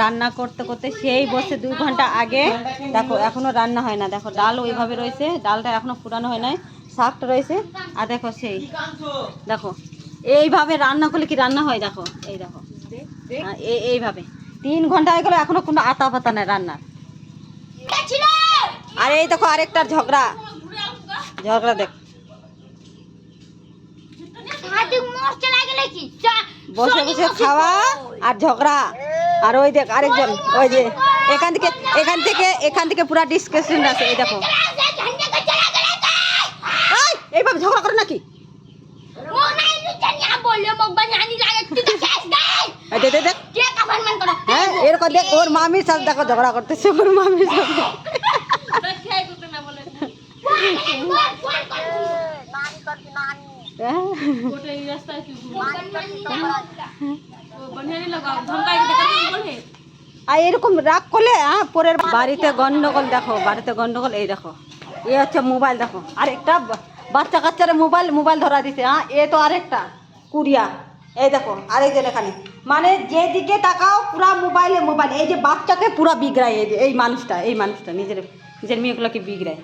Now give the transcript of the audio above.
রান্না করতে করতে সেই বসে 2 ঘন্টা আগে। দেখো এখনো রান্না হয় না, দেখো ডাল ওইভাবে রয়েছে, ডালটা এখনো ফুটানো হয় নাই, শাকটা রয়েছে। আর দেখো সেই দেখো এইভাবে রান্না করলে কি রান্না হয়, দেখো এই দেখো এইভাবে 3 ঘন্টা হয়ে গেলো এখনো কোনো আতা পাতা নেই রান্নার। আর এই দেখো আরেকটার ঝগড়া দেখ, বসে বসে খাওয়া আর ঝগড়া। আর ওই দেখ আরেকজন, ওই যে এখান থেকে পুরা ডিসকাশন আছে। এই দেখো এইভাবে ঝগড়া করে নাকি, হ্যাঁ এরকম দেখ ওর মামির সাথে দেখো ঝগড়া করতেছে, ওর মামির সাথে। আর এরকম রাগ করলে পরের বাড়িতে গন্ডগোল, দেখো বাড়িতে গন্ডগোল। এই দেখো এ হচ্ছে মোবাইল, দেখো আরেকটা বাচ্চা কাচ্চারা মোবাইল ধরা দিছে। এ তো আরেকটা কুড়িয়া। এই দেখো আরেকজন এখানে, মানে যেদিকে তাকাও পুরা মোবাইল। এই যে বাচ্চাকে পুরা বিগড়ায়, এই মানুষটা নিজের মেয়েগুলোকে বিগড়ায়।